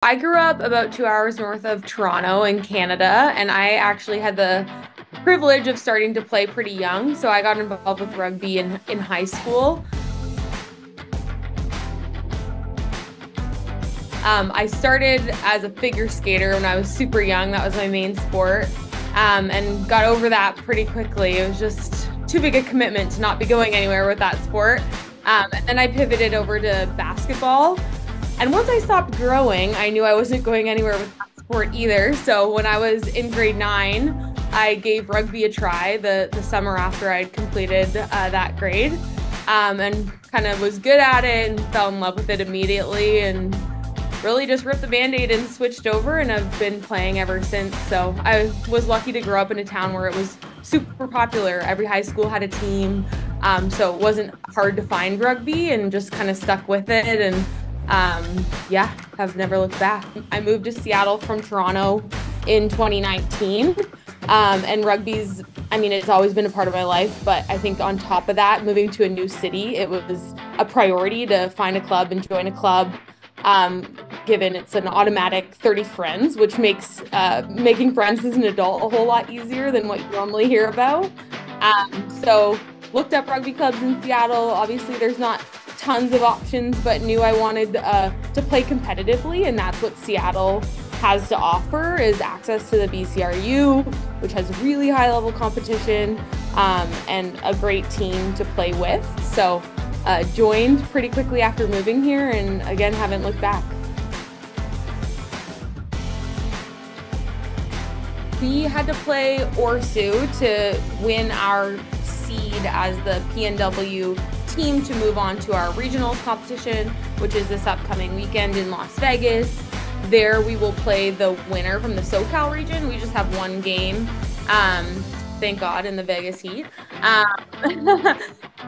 I grew up about 2 hours north of Toronto in Canada, and I actually had the privilege of starting to play pretty young. So I got involved with rugby in high school. I started as a figure skater when I was super young. That was my main sport, and got over that pretty quickly. It was just too big a commitment to not be going anywhere with that sport. And then I pivoted over to basketball. And once I stopped growing, I knew I wasn't going anywhere with that sport either. So when I was in grade 9, I gave rugby a try the summer after I'd completed that grade, and kind of was good at it and fell in love with it immediately, and really just ripped the Band-Aid and switched over, and I've been playing ever since. So I was lucky to grow up in a town where it was super popular. Every high school had a team, so it wasn't hard to find rugby, and just kind of stuck with it, and yeah, have never looked back. I moved to Seattle from Toronto in 2019, and rugby's, it's always been a part of my life, but I think on top of that, moving to a new city, it was a priority to find a club and join a club, given it's an automatic 30 friends, which makes making friends as an adult a whole lot easier than what you normally hear about. So looked up rugby clubs in Seattle. Obviously, there's not tons of options, but knew I wanted to play competitively, and that's what Seattle has to offer, is access to the BCRU, which has really high level competition, and a great team to play with. So joined pretty quickly after moving here, and again, haven't looked back. We had to play Orsu to win our seed as the PNW team to move on to our regionals competition, which is this upcoming weekend in Las Vegas. There we will play the winner from the SoCal region. We just have one game, thank God, in the Vegas heat.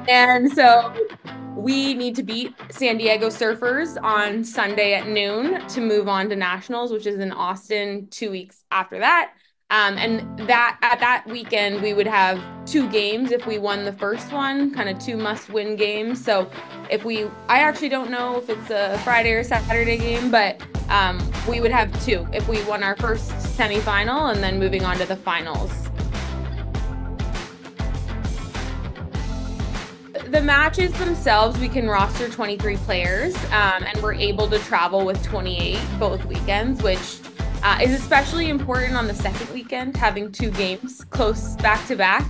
And so we need to beat San Diego Surfers on Sunday at noon to move on to nationals, which is in Austin 2 weeks after that. And that at that weekend, we would have 2 games if we won the first one, kind of 2 must-win games. So I actually don't know if it's a Friday or Saturday game, but we would have 2 if we won our first semifinal and then moving on to the finals. The matches themselves, we can roster 23 players, and we're able to travel with 28 both weekends, which is especially important on the second weekend, having 2 games close back to back.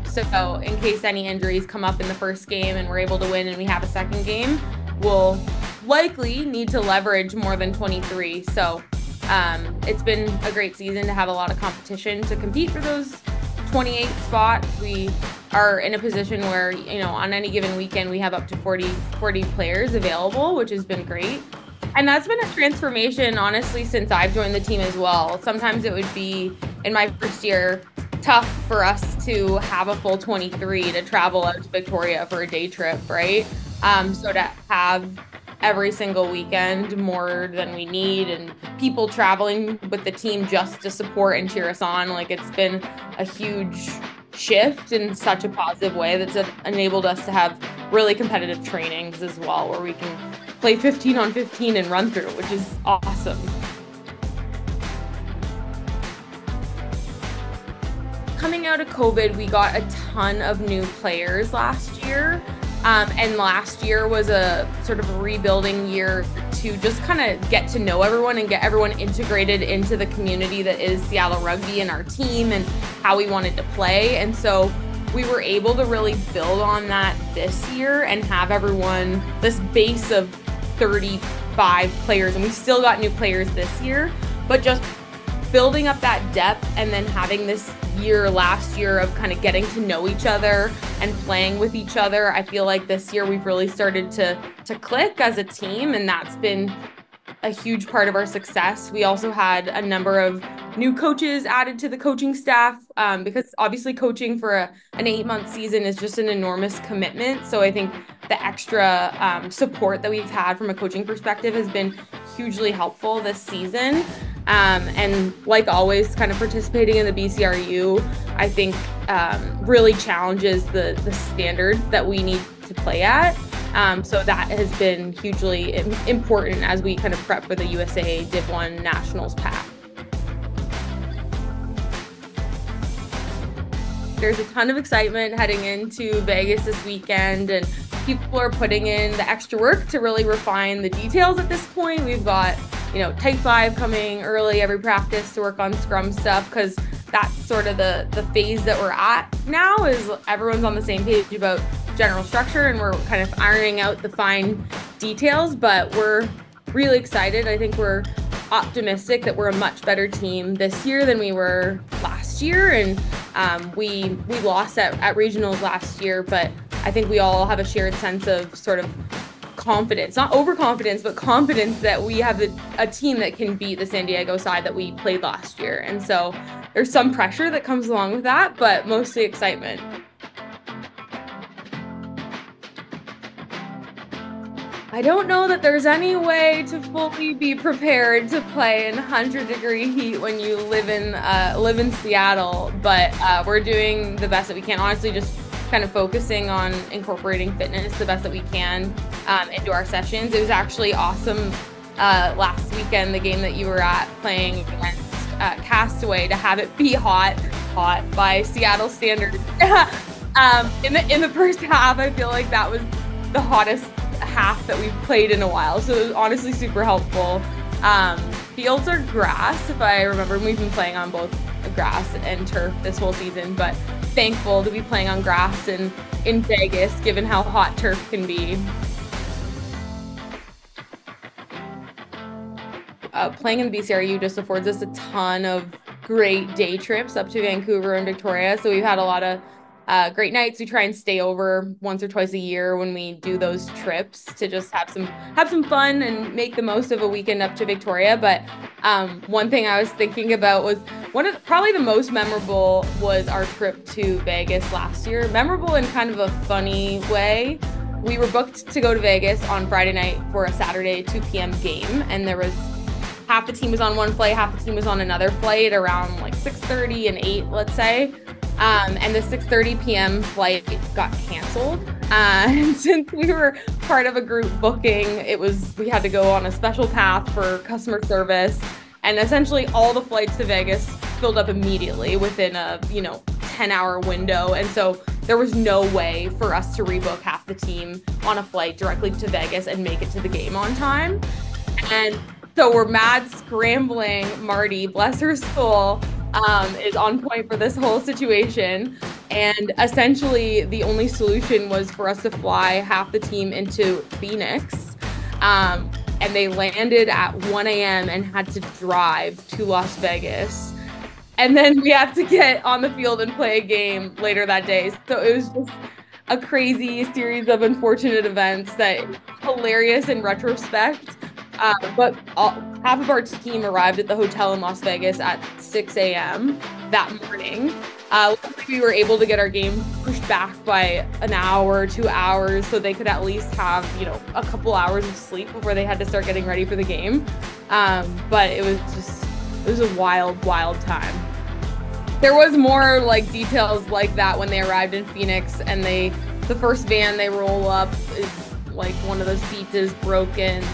So in case any injuries come up in the first game and we're able to win and we have a second game, we'll likely need to leverage more than 23. So it's been a great season to have a lot of competition to compete for those 28 spots. We are in a position where, on any given weekend, we have up to 40 players available, which has been great. And that's been a transformation, honestly, since I've joined the team as well. Sometimes it would be, in my first year, tough for us to have a full 23 to travel out to Victoria for a day trip, right? So to have every single weekend more than we need, and people traveling with the team just to support and cheer us on, it's been a huge shift in such a positive way that's enabled us to have really competitive trainings as well, where we can play 15 on 15 and run through, which is awesome. Coming out of COVID, we got a ton of new players last year. And last year was a sort of rebuilding year to just kind of get to know everyone and get everyone integrated into the community that is Seattle Rugby and our team and how we wanted to play. And so we were able to really build on that this year and have everyone, this base of 35 players, and we still got new players this year, but just building up that depth and then having this last year of kind of getting to know each other and playing with each other. I feel like this year we've really started to click as a team, and that's been a huge part of our success. We also had a number of new coaches added to the coaching staff, because obviously coaching for an 8-month season is just an enormous commitment. So I think the extra support that we've had from a coaching perspective has been hugely helpful this season. And like always, kind of participating in the BCRU, I think really challenges the standard that we need to play at. So that has been hugely important as we kind of prep for the USA Div I Nationals path. There's a ton of excitement heading into Vegas this weekend, and people are putting in the extra work to really refine the details at this point. We've got, Type 5 coming early every practice to work on scrum stuff, because that's sort of the phase that we're at now, is everyone's on the same page about general structure, and we're kind of ironing out the fine details, but we're really excited. I think we're optimistic that we're a much better team this year than we were last year, and we lost at regionals last year, but I think we all have a shared sense of sort of confidence, not overconfidence, but confidence that we have a team that can beat the San Diego side that we played last year. And so there's some pressure that comes along with that, but mostly excitement. I don't know that there's any way to fully be prepared to play in 100-degree heat when you live in Seattle, but we're doing the best that we can. Honestly, just kind of focusing on incorporating fitness the best that we can into our sessions. It was actually awesome last weekend, the game that you were at playing against Castaway, to have it be hot by Seattle standards. In the first half, I feel like that was the hottest half that we've played in a while, so it was honestly super helpful. Fields are grass, if I remember. We've been playing on both grass and turf this whole season, but thankful to be playing on grass and in Vegas, given how hot turf can be. Playing in the BCRU just affords us a ton of great day trips up to Vancouver and Victoria, so we've had a lot of great nights. We try and stay over once or twice a year when we do those trips to just have some fun and make the most of a weekend up to Victoria. But one thing I was thinking about was probably the most memorable was our trip to Vegas last year. Memorable in kind of a funny way. We were booked to go to Vegas on Friday night for a Saturday 2 p.m. game, and there was half the team was on one flight, half the team was on another flight around like 6:30 and 8, let's say. And the 6:30 p.m. flight got canceled. And since we were part of a group booking, we had to go on a special path for customer service. And essentially all the flights to Vegas filled up immediately within a 10-hour window. And so there was no way for us to rebook half the team on a flight directly to Vegas and make it to the game on time. And so we're mad scrambling. Marty, bless her soul, is on point for this whole situation. And essentially the only solution was for us to fly half the team into Phoenix. And they landed at 1 a.m. and had to drive to Las Vegas. And then we have to get on the field and play a game later that day. So it was just a crazy series of unfortunate events that is hilarious in retrospect. But half of our team arrived at the hotel in Las Vegas at 6 a.m. that morning. We were able to get our game pushed back by an hour, 2 hours, so they could at least have, a couple hours of sleep before they had to start getting ready for the game. But it was a wild, wild time. There was more details like that when they arrived in Phoenix, and the first van they roll up is one of those seats is broken.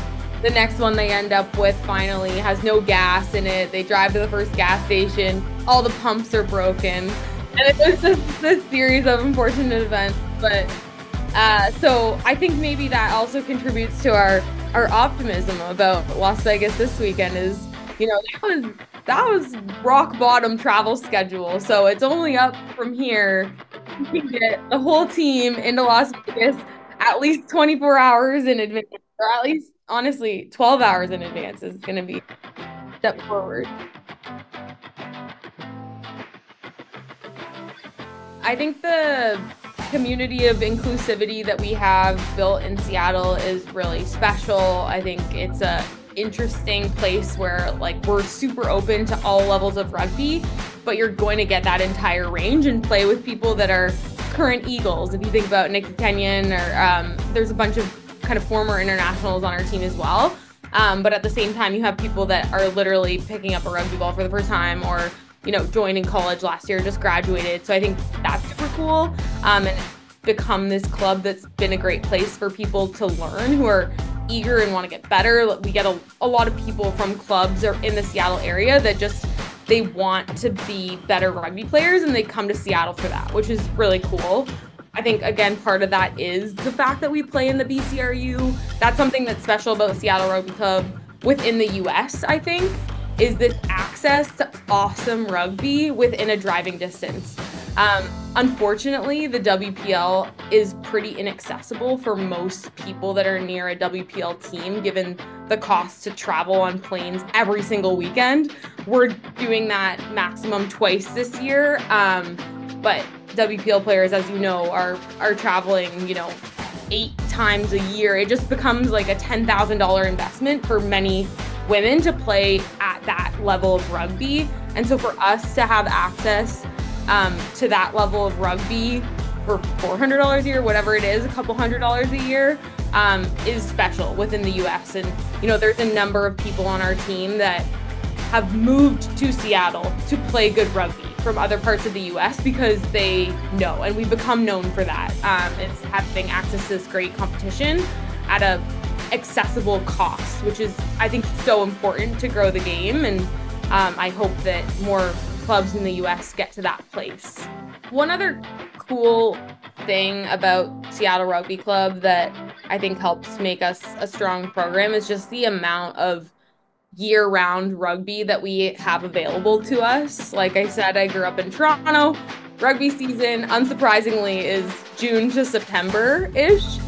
The next one they end up with finally has no gas in it. They drive to the first gas station. All the pumps are broken. And it was just this series of unfortunate events. But so I think maybe that also contributes to our optimism about Las Vegas this weekend is, that was rock bottom travel schedule. So it's only up from here. We can get the whole team into Las Vegas at least 24 hours in advance, or at least, honestly, 12 hours in advance is going to be a step forward. I think the community of inclusivity that we have built in Seattle is really special. I think it's a interesting place where we're super open to all levels of rugby, but you're going to get that entire range and play with people that are current Eagles. If you think about Nikki Kenyon, or there's a bunch of kind of former internationals on our team as well. But at the same time, you have people that are literally picking up a rugby ball for the first time, or joined in college last year, just graduated. So I think that's super cool. And become this club that's been a great place for people to learn who are eager and want to get better. We get a lot of people from clubs or in the Seattle area that just, they want to be better rugby players and they come to Seattle for that, which is really cool. I think, again, part of that is the fact that we play in the BCRU. That's something that's special about the Seattle Rugby Club within the US, I think, is this access to awesome rugby within a driving distance. Unfortunately, the WPL is pretty inaccessible for most people that are near a WPL team, given the cost to travel on planes every single weekend. We're doing that maximum twice this year, but WPL players, as you know, are traveling, 8 times a year. It just becomes like a $10,000 investment for many women to play at that level of rugby. And so for us to have access to that level of rugby for $400 a year, whatever it is, a couple $100s a year, is special within the US. And, there's a number of people on our team that have moved to Seattle to play good rugby from other parts of the US because they know, and we've become known for that. It's having access to this great competition at a accessible cost, which is, I think, so important to grow the game. And I hope that more clubs in the US get to that place. One other cool thing about Seattle Rugby Club that I think helps make us a strong program is just the amount of year-round rugby that we have available to us. Like I said, I grew up in Toronto. Rugby season, unsurprisingly, is June to September-ish.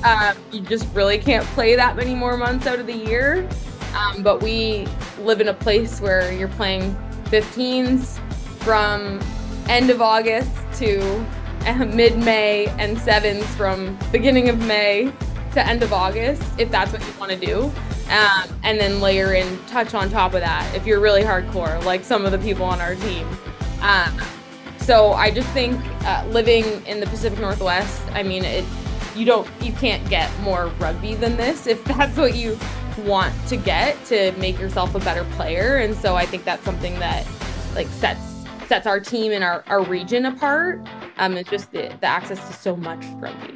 You just really can't play that many more months out of the year. But we live in a place where you're playing 15s from end of August to mid-May, and 7s from beginning of May to end of August, if that's what you want to do. And then layer in touch on top of that if you're really hardcore, like some of the people on our team. So I just think living in the Pacific Northwest, I mean, you can't get more rugby than this if that's what you want to get to make yourself a better player. And so I think that's something that sets our team and our region apart. It's just the access to so much rugby.